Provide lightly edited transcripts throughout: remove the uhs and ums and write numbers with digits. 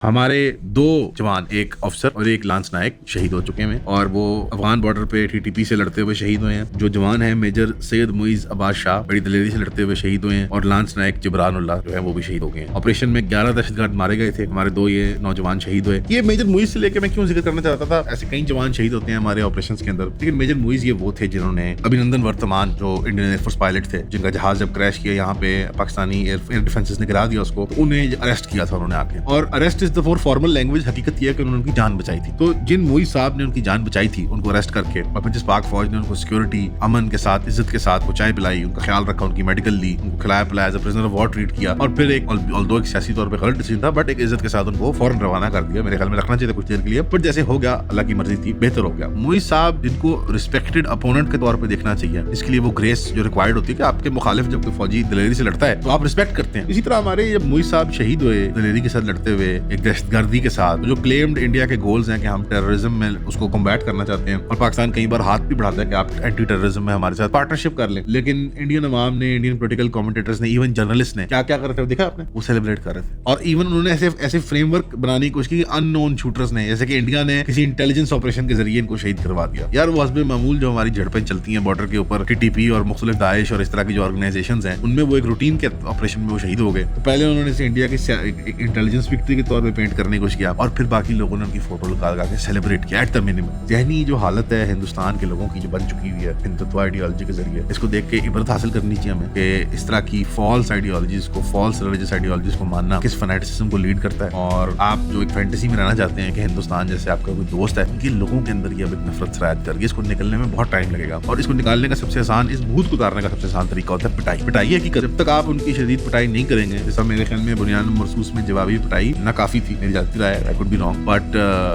हमारे 2 जवान, एक अफसर और एक लांस नायक शहीद हो चुके हैं और वो अफगान बॉर्डर पे टीटीपी से लड़ते हुए शहीद हुए हैं। जो जवान है मेजर सैयद मुइज अब्बास शाह बड़ी दलेरी से लड़ते हुए शहीद हुए हैं और लांस नायक जिब्रानुल्लाह जो है वो भी शहीद हो गए हैं। ऑपरेशन में 11 दहशतगर्द मारे गए थे, हमारे 2 ये नौजवान शहीद हुए। ये मेजर मुइज से लेकर मैं क्यों जिक्र करना चाहता था, ऐसे कई जवान शहीद होते हैं हमारे ऑपरेशन के अंदर, लेकिन मेजर मुइज ये वो थे जिन्होंने अभिनंदन वर्तमान जो इंडियन एयरफोर्स पायलट थे, जिनका जहाज जब क्रैश किया यहाँ पे पाकिस्तानी एयर डिफेंसेस ने गिरा दिया उसको, तो उन्हें अरेस्ट किया था उन्होंने आके। और arrest is the more formal language. हकीकत यह है कि उन्होंने उनकी जान बचाई थी। तो जिन मुइज साहब ने उनकी जान बचाई थी उनको अरेस्ट करके, और फिर जिस पाक फौज ने उनको सिक्योरिटी अमन के साथ इज्जत के साथ वो चाय पिलाई, उनका ख्याल रखा, उनकी मेडिकल ली, उनको खिलाया पिलाया, as a prisoner of war treat किया, और फिर एक ऑल्दो एक सियासी तौर पे गलत डिसीजन था, बट एक इज्जत के साथ उनको फौरन रवाना कर दिया। मेरे ख्याल में रखना चाहिए कुछ देर के लिए, पर जैसे हो गया अल्लाह की मर्जी थी, बेहतर हो गया। मुइज साहब जिनको रिस्पेक्टेड अपोनेंट के तौर पे देखना चाहिए, इसके लिए वो ग्रेस जो रिक्वायर्ड होती है कि आपके मुखालिफ जब कोई फौजी दलेरी से लड़ता है तो आप रिस्पेक्ट करते हैं। इसी तरह हमारे जब मुइज साहब शहीद हुए दलेरी के साथ लड़ते हुए एक दहशतगर्दी के साथ, जो क्लेम्ड इंडिया के गोल्स हैं कि हम टेररिज्म में उसको कॉम्बैट करना चाहते हैं, और पाकिस्तान कई बार हाथ भी बढ़ाता है कि आप एंटी टेररिज्म में हमारे साथ पार्टनरशिप कर लें, लेकिन इंडियन अवाम ने, इंडियन पॉलिटिकल कमेंटेटर्स ने, इवन जर्नलिस्ट ने क्या क्या कर रहे थे देखा आपने, वो सेलिब्रेट कर रहे थे। और इवन उन्होंने ऐसे फ्रेमवर्क बनाने की कोशिश की अननोन शूटर्स ने, जैसे कि इंडिया ने किसी इंटेलिजेंस ऑपरेशन के जरिए इनको शहीद करवा दिया। यार वो हस्बे मामूल जो हमारी झड़पें चलती हैं बॉर्डर के ऊपर, टीटीपी और मुख्तलिफ दाइश और इस तरह की जो ऑर्गेनाइजेशंस हैं, उनमें वो एक रूटीन के ऑपरेशन में वो शहीद हो गए। तो पहले उन्होंने इसे इंडिया की इंटेलिजेंस विक्ट्री के तौर पे पेंट करने की कोशिश किया, और फिर बाकी लोगों ने उनकी फोटो लगा के सेलिब्रेट किया एट द मिनिमम। ज़हनी जो हालत है हिंदुस्तान के लोगों की जो बन चुकी हुई है हिंदुत्व आइडियोलॉजी के जरिए, इसको देख के इबरत हासिल करनी चाहिए हमें कि इस तरह की फॉल्स आइडियोलॉजीज को, फॉल्स रिलीजियस आइडियोलॉजीज को मानना किस फैनेटिसिज्म को लीड करता है। और आप जो एक फैंटेसी में रहना चाहते हैं कि हिंदुस्तान जैसे आपका कोई दोस्त है, उनके लोगों के अंदर ये अब नफरत सरायत कर गई, इसको निकलने में बहुत टाइम लगेगा। और इसको निकालने का सबसे आसान, इस भूत को उतारने का सबसे आसान तरीका होता है पिटाई। पिटाई है कि जब तक आप उनकी शदीद पिटाई नहीं करेंगे, जैसा मेरे ख्याल में बुनियाद महसूस में जवाबी पिटाई ना काफी थी, मेरी जाती राय, I could be wrong, but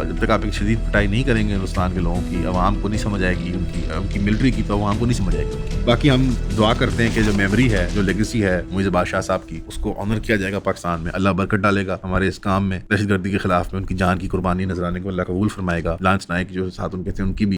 जब तक आप एक शदीद पिटाई नहीं करेंगे हिंदुस्तान के लोगों की, अवाम को नहीं समझ आएगी, उनकी मिलिट्री की तो अवाम को नहीं समझ आएगी। बाकी हम दुआ करते हैं कि जो मेमोरी है, जो लेगेसी है मुइज़ अब्बास शाह साहब की, उसको ऑनर किया जाएगा पाकिस्तान में। अल्लाह बरकत डालेगा हमारे इस काम में, दहशतगर्दी के खिलाफ में उनकी जान की कुर्बानी नजराने को अल्लाह कबूल फरमाएगा। लांस नायक जो साथ उनके थे उनकी भी